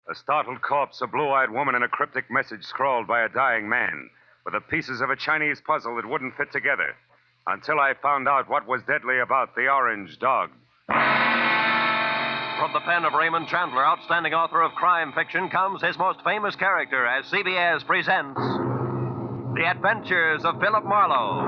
A startled corpse, a blue-eyed woman, and a cryptic message scrawled by a dying man, with the pieces of a Chinese puzzle that wouldn't fit together. Until I found out what was deadly about the orange dog. From the pen of Raymond Chandler, outstanding author of crime fiction, comes his most famous character as CBS presents The Adventures of Philip Marlowe.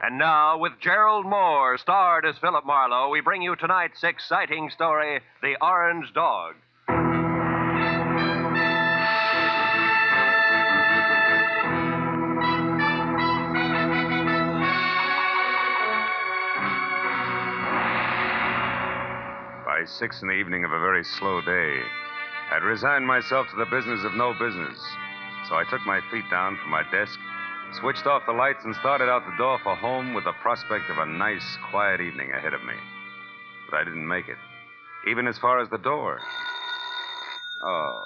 And now, with Gerald Moore, starred as Philip Marlowe, we bring you tonight's exciting story, The Orange Dog. By 6 in the evening of a very slow day, I'd resigned myself to the business of no business. So I took my feet down from my desk, switched off the lights, and started out the door for home with the prospect of a nice, quiet evening ahead of me. But I didn't make it, even as far as the door. Oh.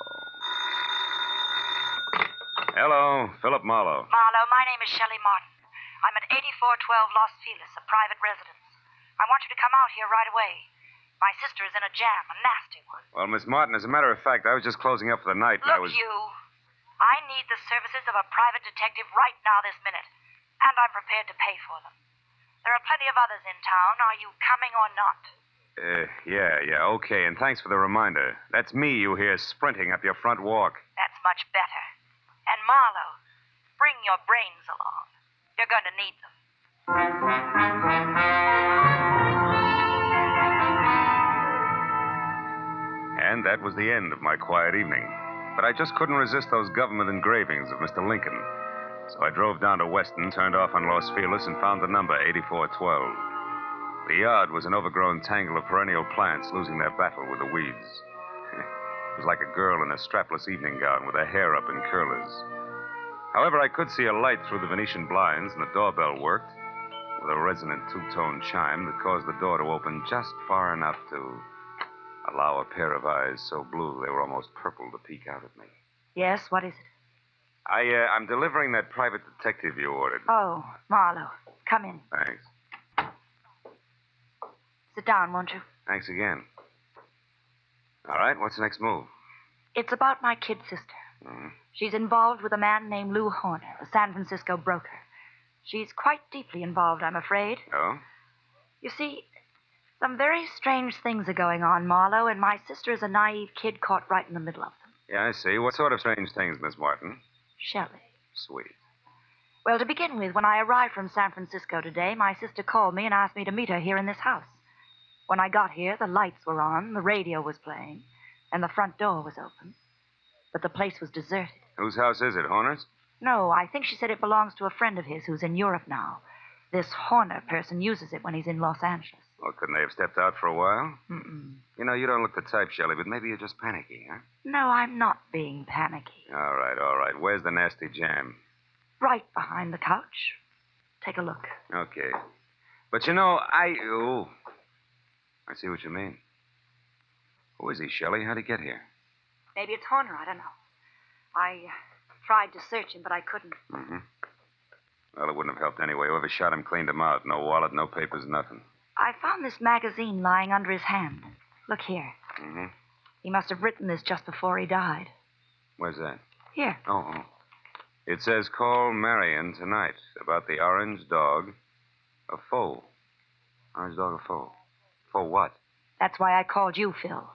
Hello, Philip Marlowe. Marlowe, my name is Shelley Martin. I'm at 8412 Los Feliz, a private residence. I want you to come out here right away. My sister is in a jam, a nasty one. Well, Miss Martin, as a matter of fact, I was just closing up for the night. Look, I need the services of a private detective right now this minute, and I'm prepared to pay for them. There are plenty of others in town. Are you coming or not? Yeah, okay, and thanks for the reminder. That's me you hear sprinting up your front walk. That's much better. And Marlowe, bring your brains along. You're going to need them. And that was the end of my quiet evening. But I just couldn't resist those government engravings of Mr. Lincoln. So I drove down to Weston, turned off on Los Feliz, and found the number 8412. The yard was an overgrown tangle of perennial plants losing their battle with the weeds. It was like a girl in a strapless evening gown with her hair up in curlers. However, I could see a light through the Venetian blinds, and the doorbell worked with a resonant two-tone chime that caused the door to open just far enough to allow a pair of eyes so blue they were almost purple to peek out at me. Yes, what is it? I'm delivering that private detective you ordered. Oh, Marlowe, come in. Thanks. Sit down, won't you? Thanks again. All right, what's the next move? It's about my kid sister. Mm-hmm. She's involved with a man named Lou Horner, a San Francisco broker. She's quite deeply involved, I'm afraid. Oh? You see, some very strange things are going on, Marlowe, and my sister is a naive kid caught right in the middle of them. Yeah, I see. What sort of strange things, Miss Martin? Shelley. Sweet. Well, to begin with, when I arrived from San Francisco today, my sister called me and asked me to meet her here in this house. When I got here, the lights were on, the radio was playing, and the front door was open. But the place was deserted. Whose house is it, Horner's? No, I think she said it belongs to a friend of his who's in Europe now. This Horner person uses it when he's in Los Angeles. Well, couldn't they have stepped out for a while? Mm-mm. You know, you don't look the type, Shelley, but maybe you're just panicky, huh? No, I'm not being panicky. All right. Where's the nasty jam? Right behind the couch. Take a look. Okay. But you know, I see what you mean. Who is he, Shelley? How'd he get here? Maybe it's Horner, I don't know. I tried to search him, but I couldn't. Mm-hmm. Well, it wouldn't have helped anyway. Whoever shot him cleaned him out. No wallet, no papers, nothing. I found this magazine lying under his hand. Look here. Mm-hmm. He must have written this just before he died. Where's that? Here. Oh. It says, call Marion tonight about the orange dog, a foe. Orange dog, a foe. For what? That's why I called you, Phil.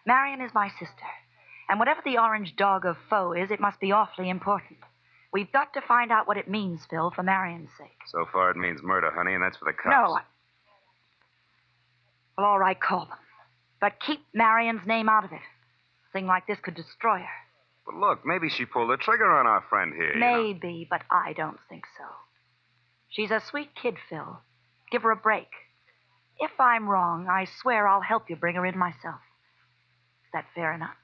Marion is my sister. And whatever the orange dog of foe is, it must be awfully important. We've got to find out what it means, Phil, for Marion's sake. So far it means murder, honey, and that's for the cops. No, Well, all right, call them. But keep Marion's name out of it. A thing like this could destroy her. But look, maybe she pulled the trigger on our friend here. Maybe, but I don't think so. She's a sweet kid, Phil. Give her a break. If I'm wrong, I swear I'll help you bring her in myself. Is that fair enough?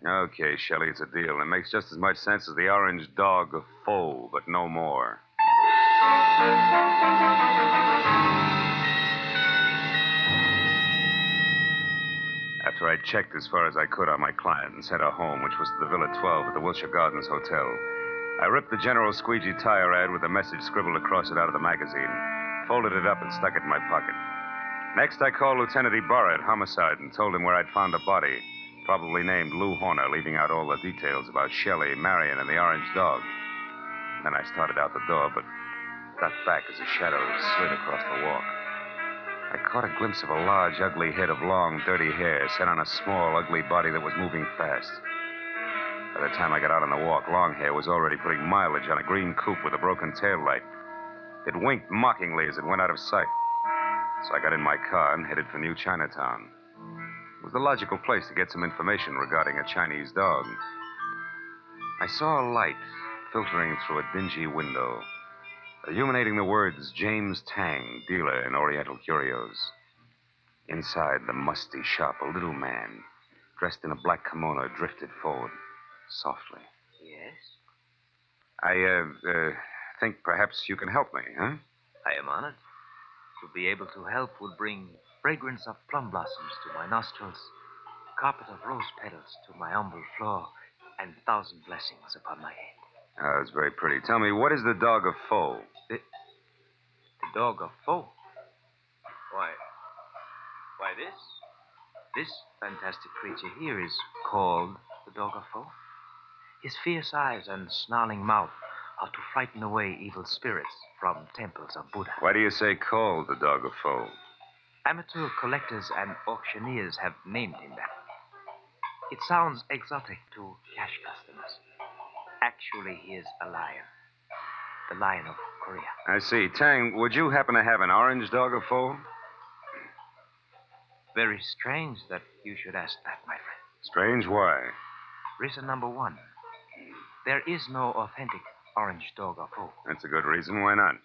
Okay, Shelley, it's a deal. It makes just as much sense as the orange dog of foe, but no more. After I checked as far as I could on my client and sent her home, which was to the Villa 12 at the Wilshire Gardens Hotel, I ripped the General Squeegee tire ad with the message scribbled across it out of the magazine, folded it up, and stuck it in my pocket. Next, I called Lieutenant Ibarra at Homicide and told him where I'd found a body, probably named Lou Horner, leaving out all the details about Shelley, Marion, and the orange dog. Then I started out the door, but ducked back as a shadow slid across the walk. I caught a glimpse of a large, ugly head of long, dirty hair set on a small, ugly body that was moving fast. By the time I got out on the walk, Longhair was already putting mileage on a green coupe with a broken taillight. It winked mockingly as it went out of sight. So I got in my car and headed for New Chinatown. It was the logical place to get some information regarding a Chinese dog. I saw a light filtering through a dingy window, illuminating the words James Tang, dealer in Oriental curios. Inside the musty shop, a little man, dressed in a black kimono, drifted forward, softly. Yes? I think perhaps you can help me, huh? I am honored. To be able to help would bring fragrance of plum blossoms to my nostrils, carpet of rose petals to my humble floor, and 1,000 blessings upon my head. Oh, that's very pretty. Tell me, what is the dog of Foe? The dog of Foe? Why this? This fantastic creature here is called the dog of Foe. His fierce eyes and snarling mouth are to frighten away evil spirits from temples of Buddha. Why do you say called the dog of Foe? Amateur collectors and auctioneers have named him that. It sounds exotic to cash customers. Actually, he is a lion. The lion of Korea. I see. Tang, would you happen to have an orange dog of Foe? Very strange that you should ask that, my friend. Strange? Why? Reason number one. There is no authentic orange dog of Foe. That's a good reason. Why not?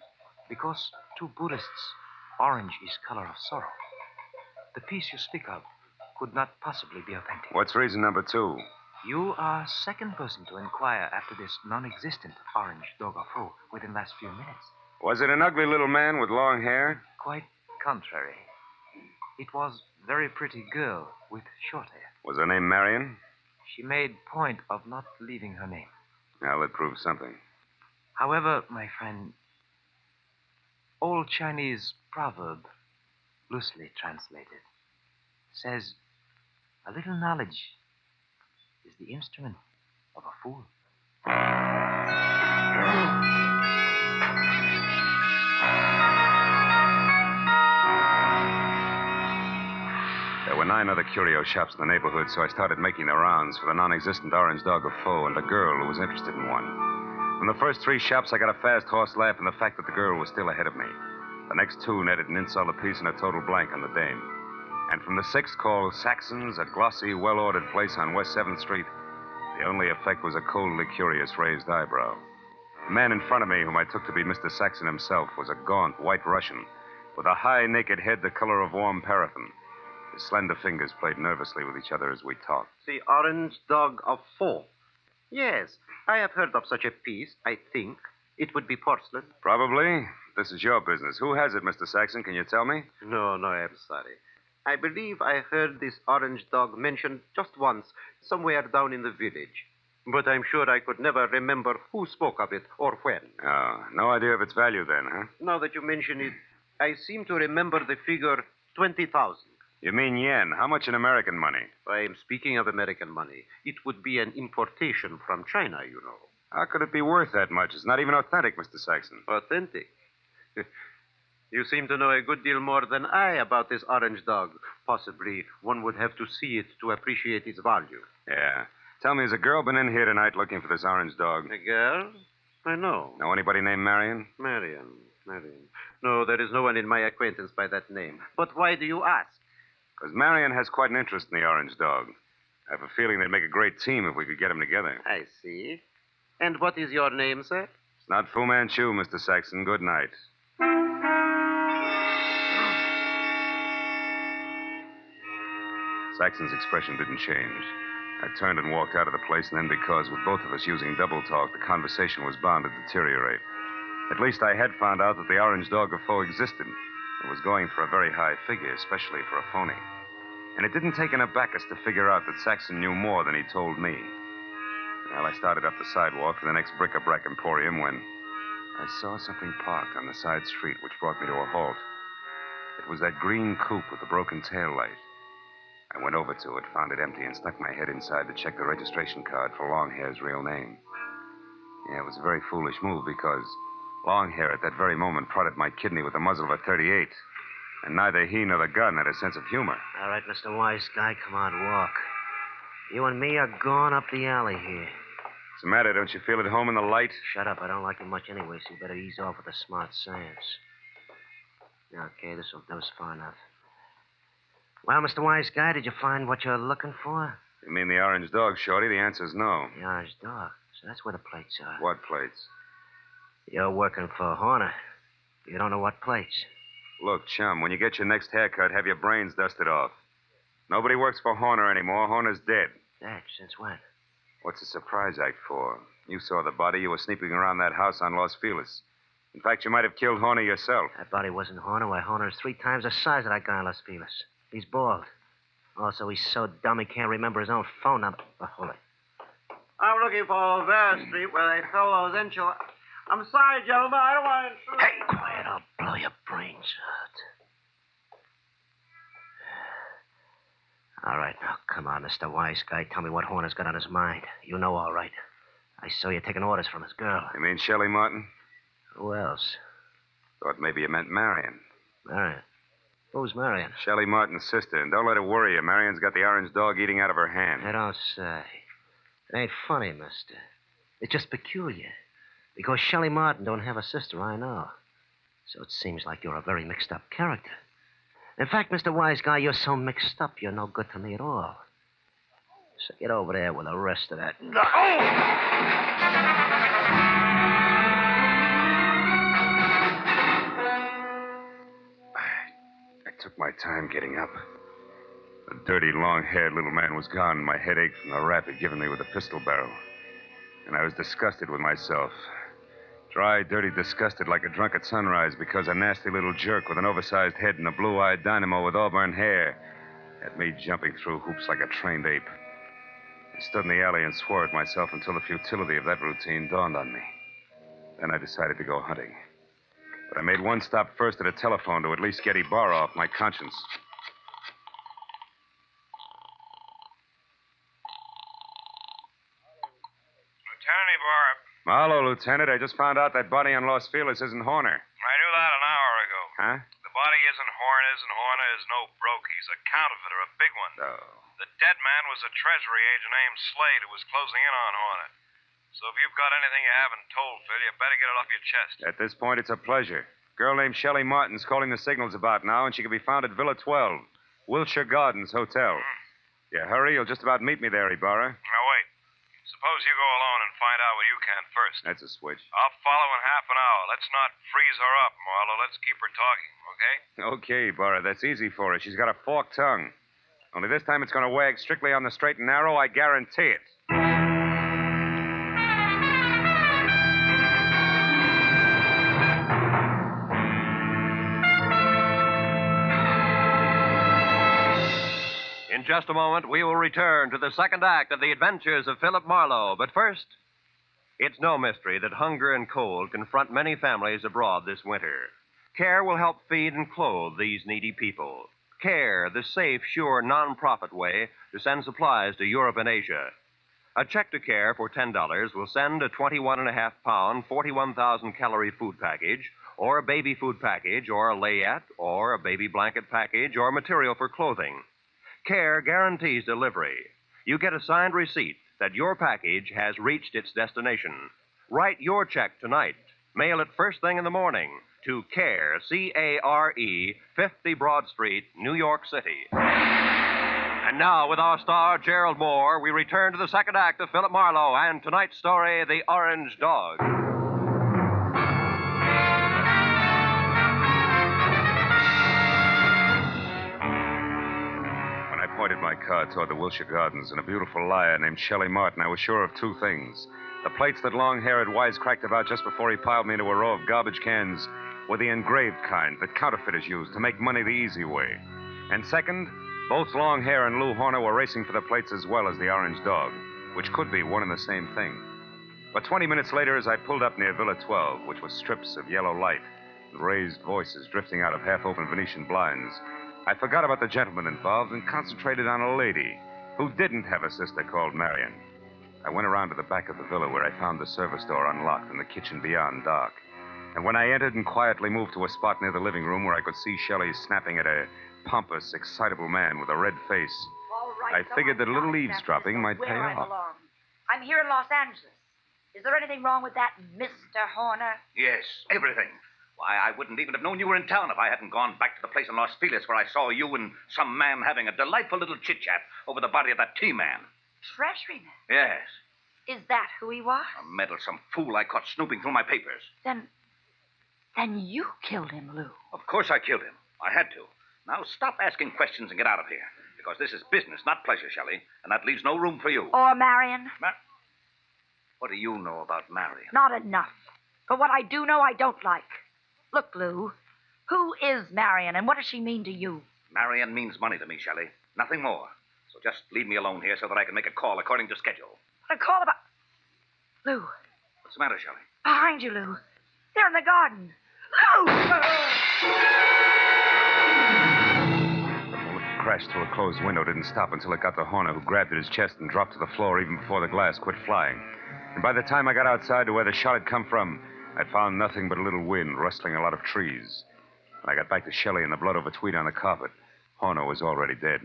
Because to Buddhists, orange is color of sorrow. The piece you speak of could not possibly be authentic. What's reason number two? You are second person to inquire after this non-existent orange dog of Foe within the last few minutes. Was it an ugly little man with long hair? Quite contrary. It was a very pretty girl with short hair. Was her name Marion? She made point of not leaving her name. Now, that proves something. However, my friend, old Chinese proverb, loosely translated, says a little knowledge is the instrument of a fool. There were 9 other curio shops in the neighborhood, so I started making the rounds for the non-existent orange dog of Foe and a girl who was interested in one. From the first 3 shops, I got a fast horse laugh in the fact that the girl was still ahead of me. The next 2 netted an insult apiece and a total blank on the dame. And from the 6th, called Saxon's, a glossy, well-ordered place on West 7th Street, the only effect was a coldly curious raised eyebrow. The man in front of me, whom I took to be Mr. Saxon himself, was a gaunt white Russian with a high, naked head the color of warm paraffin. His slender fingers played nervously with each other as we talked. The orange dog of Foe. Yes, I have heard of such a piece, I think. It would be porcelain. Probably. This is your business. Who has it, Mr. Saxon? Can you tell me? No, I'm sorry. I believe I heard this orange dog mentioned just once, somewhere down in the village. But I'm sure I could never remember who spoke of it or when. Oh, no idea of its value then, huh? Now that you mention it, I seem to remember the figure 20,000. You mean yen? How much in American money? I am speaking of American money. It would be an importation from China, you know. How could it be worth that much? It's not even authentic, Mr. Saxon. Authentic? You seem to know a good deal more than I about this orange dog. Possibly one would have to see it to appreciate its value. Yeah. Tell me, has a girl been in here tonight looking for this orange dog? A girl? I know. Know anybody named Marion? Marion. No, there is no one in my acquaintance by that name. But why do you ask? Because Marion has quite an interest in the orange dog. I have a feeling they'd make a great team if we could get them together. I see. And what is your name, sir? It's not Fu Manchu, Mr. Saxon. Good night. Saxon's expression didn't change. I turned and walked out of the place, and then because, with both of us using double talk, the conversation was bound to deteriorate. At least I had found out that the orange dog of Foe existed and was going for a very high figure, especially for a phony. And it didn't take an abacus to figure out that Saxon knew more than he told me. Well, I started up the sidewalk for the next bric-a-brac emporium when I saw something parked on the side street, which brought me to a halt. It was that green coupe with the broken tail light. I went over to it, found it empty, and stuck my head inside to check the registration card for Longhair's real name. Yeah, it was a very foolish move because Longhair at that very moment prodded my kidney with the muzzle of a .38. And neither he nor the gun had a sense of humor. All right, Mr. Wise Guy, come on, walk. You and me are going up the alley here. What's the matter? Don't you feel at home in the light? Shut up. I don't like you much anyway, so you better ease off with the smart sayings. Okay, this'll do us far enough. Well, Mr. Wise Guy, did you find what you're looking for? You mean the orange dog, Shorty? The answer's no. The orange dog. So that's where the plates are. What plates? You're working for Horner. You don't know what plates. Look, chum, when you get your next haircut, have your brains dusted off. Nobody works for Horner anymore. Horner's dead. Dead? Since when? What's the surprise act for? You saw the body. You were sneaking around that house on Los Feliz. In fact, you might have killed Horner yourself. That body wasn't Horner. Why, Horner is 3 times the size of that guy in Los Feliz. He's bald. Also, he's so dumb he can't remember his own phone number. Oh, hold it. I'm looking for Olvera Street where they sell those enchiladas. I'm sorry, gentlemen. I don't want to intrude. Hey, quiet. I'll blow your brains out. All right, now, come on, Mr. Wise Guy. Tell me what Horner's got on his mind. You know all right. I saw you taking orders from his girl. You mean Shelley Martin? Who else? Thought maybe you meant Marion. Marion. Who's Marion? Shelley Martin's sister. And don't let it worry you. Marion's got the orange dog eating out of her hand. I don't say. It ain't funny, mister. It's just peculiar. Because Shelley Martin don't have a sister, I know. So it seems like you're a very mixed-up character. In fact, Mr. Wise Guy, you're so mixed up, you're no good to me at all. So get over there with the rest of that. I took my time getting up. The dirty, long-haired little man was gone, and my head ached from the rap he'd given me with the pistol barrel. And I was disgusted with myself. Dry, dirty, disgusted like a drunk at sunrise because a nasty little jerk with an oversized head and a blue-eyed dynamo with auburn hair had me jumping through hoops like a trained ape. I stood in the alley and swore at myself until the futility of that routine dawned on me. Then I decided to go hunting. But I made one stop first at a telephone to at least get Ibarra off my conscience. Lieutenant Ibarra. Mahalo, Lieutenant. I just found out that body on Los Feliz isn't Horner. I knew that an hour ago. Huh? The body isn't Horner's, and Horner is no broke. He's a counterfeiter, a big one. Oh. The dead man was a treasury agent named Slade who was closing in on Horner. So if you've got anything you haven't told, Phil, you better get it off your chest. At this point, it's a pleasure. Girl named Shelley Martin's calling the signals about now, and she can be found at Villa 12, Wilshire Gardens Hotel. Yeah, hurry. You'll just about meet me there, Ibarra. Now, wait. Suppose you go alone and find out what you can first. That's a switch. I'll follow in half an hour. Let's not freeze her up, Marlowe. Let's keep her talking, okay? Okay, Ibarra. That's easy for her. She's got a forked tongue. Only this time it's going to wag strictly on the straight and narrow, I guarantee it. In just a moment, we will return to the second act of the adventures of Philip Marlowe. But first, it's no mystery that hunger and cold confront many families abroad this winter. CARE will help feed and clothe these needy people. CARE, the safe, sure, non-profit way to send supplies to Europe and Asia. A check to CARE for $10 will send a 21.5-pound, 41,000-calorie food package, or a baby food package, or a layette, or a baby blanket package, or material for clothing. CARE guarantees delivery. You get a signed receipt that your package has reached its destination. Write your check tonight. Mail it first thing in the morning to CARE, C-A-R-E, 50 Broad Street, New York City. And now, with our star, Gerald Moore, we return to the second act of Philip Marlowe and tonight's story, The Orange Dog. I pointed my car toward the Wilshire Gardens and a beautiful liar named Shelley Martin. I was sure of two things. The plates that Longhair had wisecracked about just before he piled me into a row of garbage cans were the engraved kind that counterfeiters use to make money the easy way. And second, both Longhair and Lou Horner were racing for the plates as well as the orange dog. which could be one and the same thing. But 20 minutes later, as I pulled up near Villa 12, which was strips of yellow light and raised voices drifting out of half-open Venetian blinds, I forgot about the gentleman involved and concentrated on a lady who didn't have a sister called Marion. I went around to the back of the villa where I found the service door unlocked and the kitchen beyond dark. And when I entered and quietly moved to a spot near the living room where I could see Shelley snapping at a pompous, excitable man with a red face, All right, I figured that a little eavesdropping might pay where I off. belong. I'm here in Los Angeles. Is there anything wrong with that, Mr. Horner? Yes, everything. Why, I wouldn't even have known you were in town if I hadn't gone back to the place in Los Feliz where I saw you and some man having a delightful little chit-chat over the body of that T-man. Treasuryman. Yes. Is that who he was? A meddlesome fool I caught snooping through my papers. Then you killed him, Lou. Of course I killed him. I had to. Now stop asking questions and get out of here. Because this is business, not pleasure, Shelley. And that leaves no room for you. Or Marion? What do you know about Marion? Not enough. But what I do know, I don't like. Look, Lou, who is Marion, and what does she mean to you? Marion means money to me, Shelley. Nothing more. So just leave me alone here so that I can make a call according to schedule. A call about... Lou. What's the matter, Shelley? Behind you, Lou. They're in the garden. Lou! The bullet crashed through a closed window, didn't stop until it got to Horner, who grabbed at his chest and dropped to the floor even before the glass quit flying. And by the time I got outside to where the shot had come from, I'd found nothing but a little wind rustling a lot of trees. When I got back to Shelley and the blood over tweed on the carpet, Horner was already dead.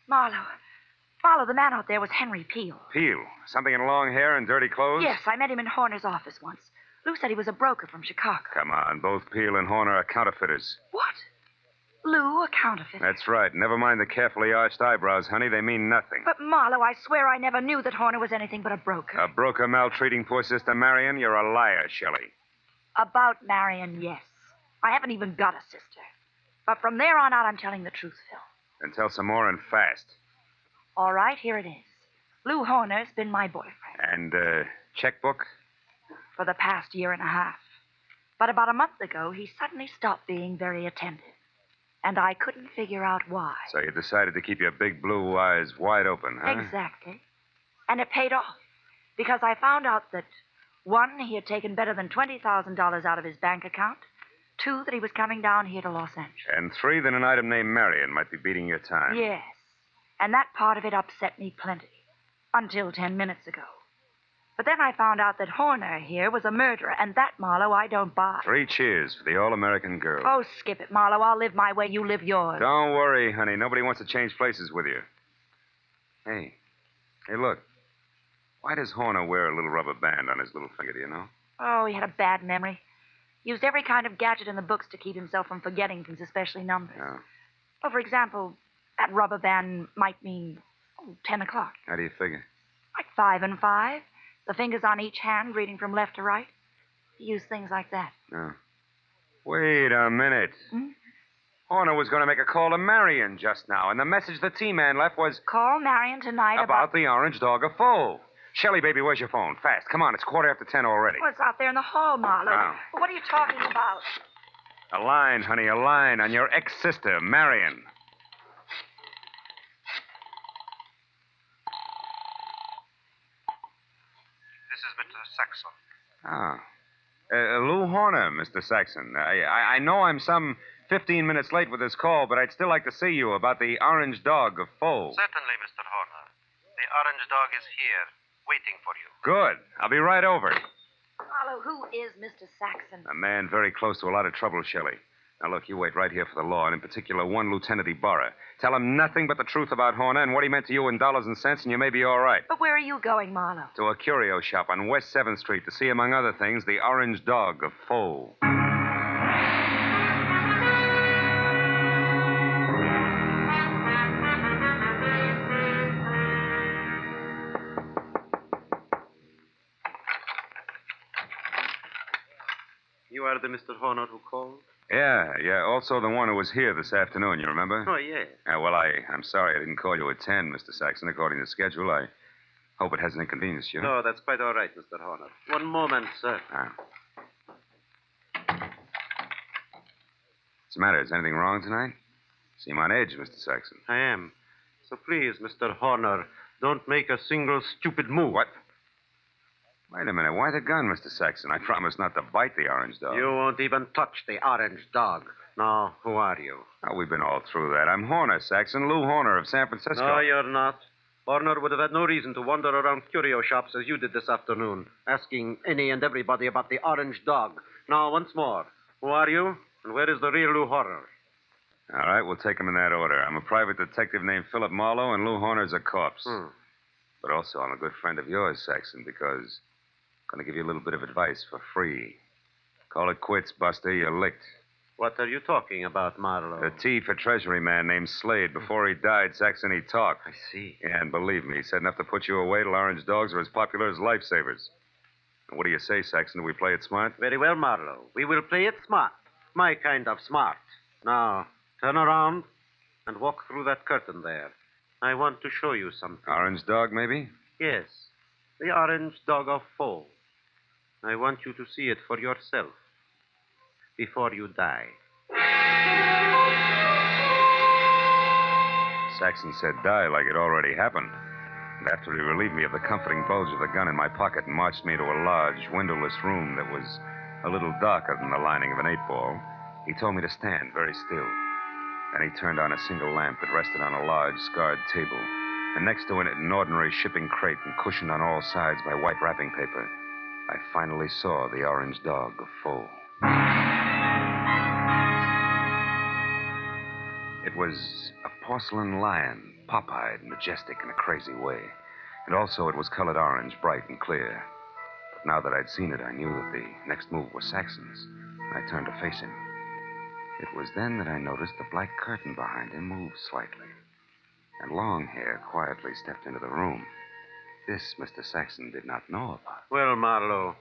Marlowe, the man out there was Henry Peel. Peel? Something in long hair and dirty clothes? Yes, I met him in Horner's office once. Lou said he was a broker from Chicago. Come on, both Peel and Horner are counterfeiters. What? Lou, a counterfeit? That's right. Never mind the carefully arched eyebrows, honey. They mean nothing. But, Marlowe, I swear I never knew that Horner was anything but a broker. A broker maltreating poor sister Marion? You're a liar, Shelley. About Marion, yes. I haven't even got a sister. But from there on out, I'm telling the truth, Phil. Then tell some more and fast. All right, here it is. Lou Horner's been my boyfriend. And, checkbook? For the past year and a half. But about a month ago, he suddenly stopped being very attentive. And I couldn't figure out why. So you decided to keep your big blue eyes wide open, huh? Exactly. And it paid off. Because I found out that, one, he had taken better than $20,000 out of his bank account. Two, that he was coming down here to Los Angeles. And three, that an item named Marion might be beating your time. Yes. And that part of it upset me plenty. Until 10 minutes ago. But then I found out that Horner here was a murderer, and that, Marlowe, I don't buy. 3 cheers for the all-American girl. Oh, skip it, Marlowe. I'll live my way, you live yours. Don't worry, honey. Nobody wants to change places with you. Hey, look. Why does Horner wear a little rubber band on his little finger, do you know? Oh, he had a bad memory. Used every kind of gadget in the books to keep himself from forgetting things, especially numbers. Oh. Well, for example, that rubber band might mean 10 o'clock. How do you figure? Like 5 and 5. The fingers on each hand, reading from left to right. He used things like that. Oh. Wait a minute. Hmm? Horner was going to make a call to Marion just now, and the message the T-man left was... Call Marion tonight about the orange dog of foe. Shelley, baby, where's your phone? Fast. Come on, it's 10:15 already. Oh, it's out there in the hall, Marlowe. Oh. Well, what are you talking about? A line, honey, a line on your ex-sister, Marion. This is Mr. Saxon. Ah. Lou Horner, Mr. Saxon. I know I'm some 15 minutes late with this call, but I'd still like to see you about the orange dog of foe. Certainly, Mr. Horner. The orange dog is here, waiting for you. Good. I'll be right over. Marlowe, who is Mr. Saxon? A man very close to a lot of trouble, Shelley. Now, look, you wait right here for the law, and in particular, one Lieutenant Ibarra. Tell him nothing but the truth about Horner and what he meant to you in dollars and cents, and you may be all right. But where are you going, Marlowe? To a curio shop on West 7th Street to see, among other things, the orange dog of foe. You are the Mr. Horner who called? Yeah. Also the one who was here this afternoon, you remember? Oh, yes. Well, I'm sorry I didn't call you at 10, Mr. Saxon, according to schedule. I hope it hasn't inconvenienced you. No, that's quite all right, Mr. Horner. One moment, sir. Ah. What's the matter? Is anything wrong tonight? Seem on edge, Mr. Saxon. I am. So please, Mr. Horner, Don't make a single stupid move. What? Wait a minute. Why the gun, Mr. Saxon? I promised not to bite the orange dog. You won't even touch the orange dog. Now, who are you? Oh, we've been all through that. I'm Horner, Saxon. Lou Horner of San Francisco. No, you're not. Horner would have had no reason to wander around curio shops as you did this afternoon, asking any and everybody about the orange dog. Now, once more, who are you, and where is the real Lou Horner? All right, we'll take them in that order. I'm a private detective named Philip Marlowe, and Lou Horner's a corpse. But also, I'm a good friend of yours, Saxon, because I'm going to give you a little bit of advice for free. Call it quits, Buster. You're licked. What are you talking about, Marlowe? The T for Treasury man named Slade. Before he died, Saxon, he talked. I see. Yeah, and believe me, he said enough to put you away till orange dogs are as popular as lifesavers. And what do you say, Saxon? Do we play it smart? Very well, Marlowe. We will play it smart. My kind of smart. Now, turn around and walk through that curtain there. I want to show you something. Orange dog, maybe? Yes, the orange dog of Foe. I want you to see it for yourself before you die. Saxon said die like it already happened. And after he relieved me of the comforting bulge of the gun in my pocket and marched me to a large, windowless room that was a little darker than the lining of an 8-ball, he told me to stand very still. Then he turned on a single lamp that rested on a large, scarred table, and next to it an ordinary shipping crate and cushioned on all sides by white wrapping paper. I finally saw the orange dog of Foe. It was a porcelain lion, pop-eyed, majestic in a crazy way. And also it was colored orange, bright and clear. But now that I'd seen it, I knew that the next move was Saxon's. And I turned to face him. It was then that I noticed the black curtain behind him moved slightly. And Longhair quietly stepped into the room. This Mr. Saxon did not know about. Well, Marlowe,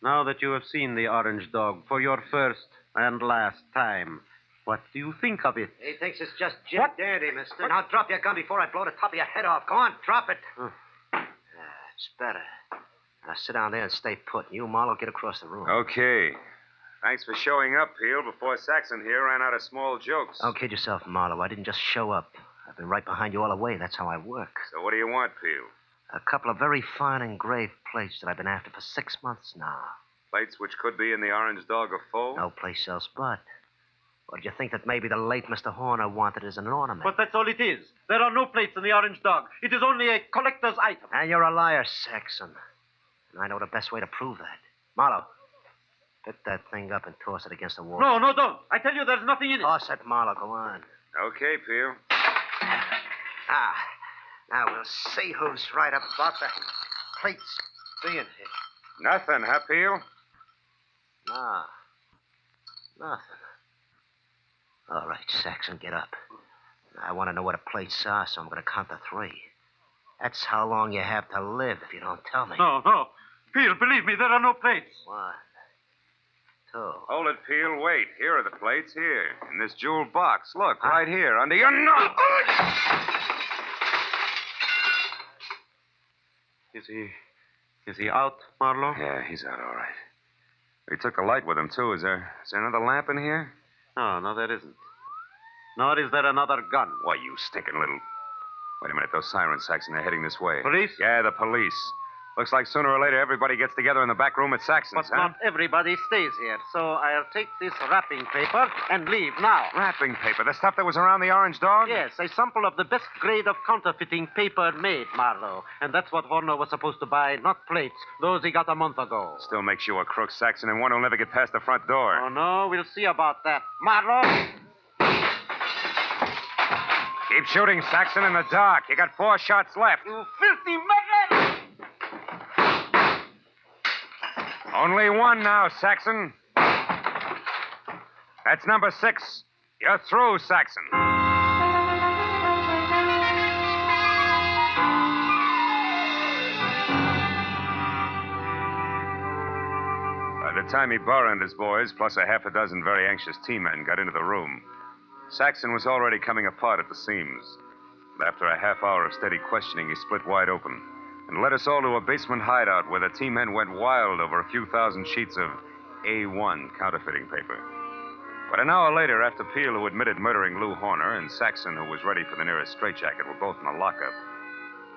now that you have seen the orange dog for your first and last time, what do you think of it? He thinks it's just Jim Dandy, mister. Now drop your gun before I blow the top of your head off. Go on, drop it. It's better. Now sit down there and stay put. You, Marlowe, get across the room. Okay. Thanks for showing up, Peel, before Saxon here ran out of small jokes. Don't kid yourself, Marlowe. I didn't just show up. I've been right behind you all the way. That's how I work. So what do you want, Peel? A couple of very fine engraved plates that I've been after for 6 months now. Plates which could be in the orange dog of Foe? No place else but. Or did you think that maybe the late Mr. Horner wanted as an ornament? But that's all it is. There are no plates in the orange dog. It is only a collector's item. And you're a liar, Saxon. And I know the best way to prove that. Marlowe, pick that thing up and toss it against the wall. No, don't. I tell you, there's nothing in it. Toss it, Marlowe. Go on. Okay, Peel. Now we'll see who's right about the plates being here. Nothing, huh, Peel? No. Nothing. All right, Saxon, get up. I want to know what the plates are, so I'm going to count to 3. That's how long you have to live if you don't tell me. No. Peel, believe me, there are no plates. 1, 2. Hold it, Peel. Wait. Here are the plates. Here. In this jeweled box. Look, right here, under your nose. Is he out, Marlowe? Yeah, he's out all right. He took the light with him, too. Is there another lamp in here? No, there isn't. Nor is there another gun. Why, you stinking little... Wait a minute. Those sirens, Saxon, they're heading this way. Police? Yeah, the police. Looks like sooner or later everybody gets together in the back room at Saxon's, But not everybody stays here, so I'll take this wrapping paper and leave now. Wrapping paper? The stuff that was around the orange dog? Yes, a sample of the best grade of counterfeiting paper made, Marlowe. And that's what Horner was supposed to buy, not plates. Those he got a month ago. Still makes you a crook, Saxon, and one who'll never get past the front door. Oh, no, we'll see about that. Marlowe! Keep shooting, Saxon, in the dark. You got 4 shots left. You filthy murderer! Only 1 now, Saxon. That's number 6. You're through, Saxon. By the time Ibarra and his boys, plus a half a dozen very anxious T-men, got into the room, Saxon was already coming apart at the seams. But after a half hour of steady questioning, he split wide open and led us all to a basement hideout where the T-men went wild over a few thousand sheets of A1 counterfeiting paper. But an hour later, after Peel, who admitted murdering Lou Horner, and Saxon, who was ready for the nearest straitjacket, were both in the lockup,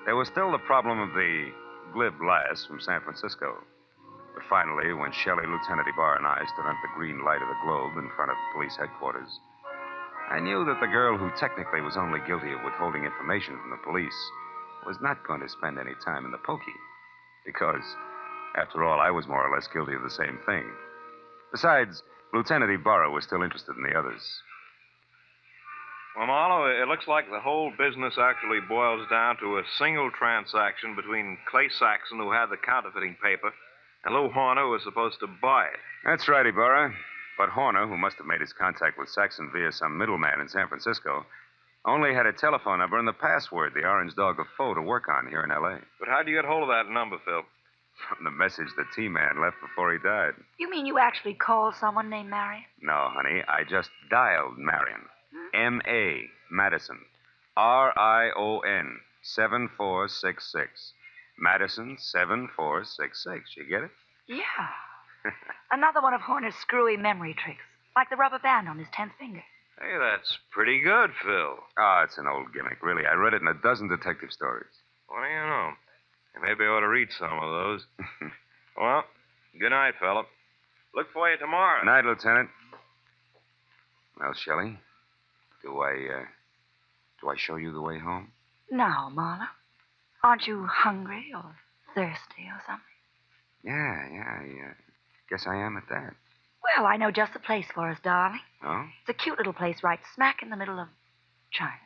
There was still the problem of the glib lass from San Francisco. But finally, when Shelley, Lieutenant Ibarra, and I stood under the green light of the globe in front of police headquarters, I knew that the girl who technically was only guilty of withholding information from the police was not going to spend any time in the pokey. Because, after all, I was more or less guilty of the same thing. Besides, Lieutenant Ibarra was still interested in the others. Well, Marlowe, it looks like the whole business actually boils down to a single transaction between Clay Saxon, who had the counterfeiting paper, and Lou Horner, who was supposed to buy it. That's right, Ibarra. But Horner, who must have made his contact with Saxon via some middleman in San Francisco, only had a telephone number and the password, the Orange Dog of Foe, to work on here in L.A. But how'd you get hold of that number, Phil? From the message the T-Man left before he died. You mean you actually called someone named Marion? No, honey, I just dialed Marion. M.A. Madison. R-I-O-N. 7466. Madison 7466. You get it? Yeah. Another one of Horner's screwy memory tricks, like the rubber band on his 10th finger. Hey, that's pretty good, Phil. Oh, it's an old gimmick, really. I read it in a dozen detective stories. What do you know? Maybe I ought to read some of those. Well, good night, fella. Look for you tomorrow. Good night, Lieutenant. Well, Shelley, do I show you the way home? No, Marla. Aren't you hungry or thirsty or something? Yeah, I guess I am at that. Well, I know just the place for us, darling. Oh? It's a cute little place right smack in the middle of Chinatown.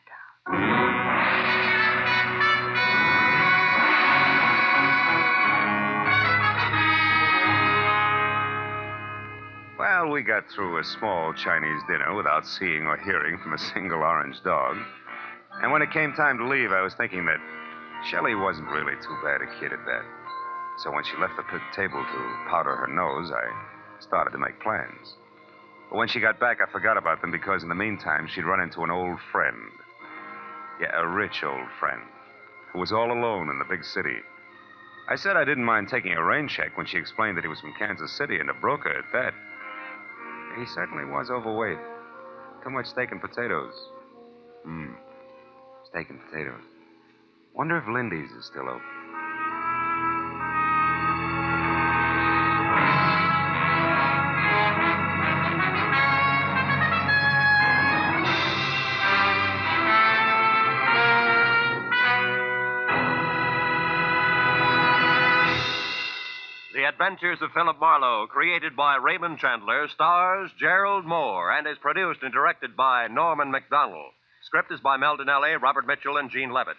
Well, we got through a small Chinese dinner without seeing or hearing from a single orange dog. And when it came time to leave, I was thinking that Shelley wasn't really too bad a kid at that. So when she left the table to powder her nose, I started to make plans. But when she got back, I forgot about them because in the meantime, she'd run into an old friend. Yeah, a rich old friend who was all alone in the big city. I said I didn't mind taking a rain check when she explained that he was from Kansas City and a broker at that. He certainly was overweight. Too much steak and potatoes. Steak and potatoes. Wonder if Lindy's is still open. The Adventures of Philip Marlowe, created by Raymond Chandler, stars Gerald Moore, and is produced and directed by Norman McDonald. Script is by Mel Dinelli, Robert Mitchell, and Gene Levitt.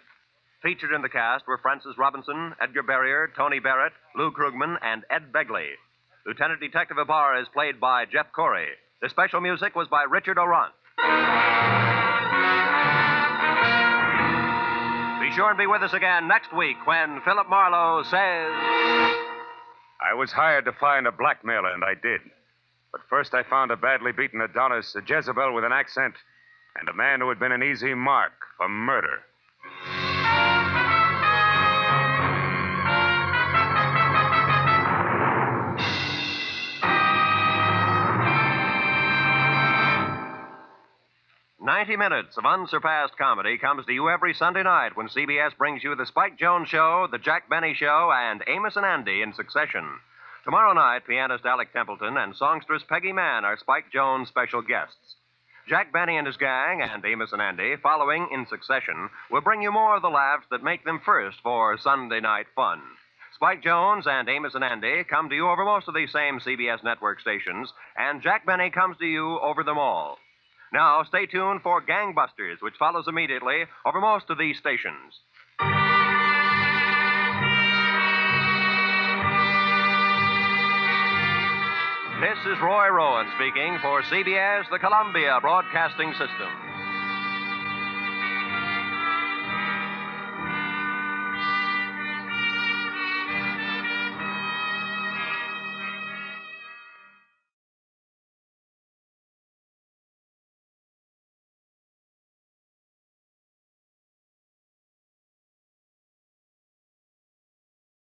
Featured in the cast were Francis Robinson, Edgar Barrier, Tony Barrett, Lou Krugman, and Ed Begley. Lieutenant Detective Ibarra is played by Jeff Corey. The special music was by Richard Orant. Be sure and be with us again next week when Philip Marlowe says... I was hired to find a blackmailer, and I did. But first I found a badly beaten Adonis, a Jezebel with an accent, and a man who had been an easy mark for murder. "90 minutes of unsurpassed comedy comes to you every Sunday night when CBS brings you The Spike Jones Show, The Jack Benny Show, and Amos and Andy in succession. Tomorrow night, pianist Alec Templeton and songstress Peggy Mann are Spike Jones' special guests. Jack Benny and his gang, and Amos and Andy, following in succession, will bring you more of the laughs that make them first for Sunday night fun. Spike Jones and Amos and Andy come to you over most of these same CBS network stations, and Jack Benny comes to you over them all. Now, stay tuned for Gangbusters, which follows immediately over most of these stations. This is Roy Rowan speaking for CBS, the Columbia Broadcasting System.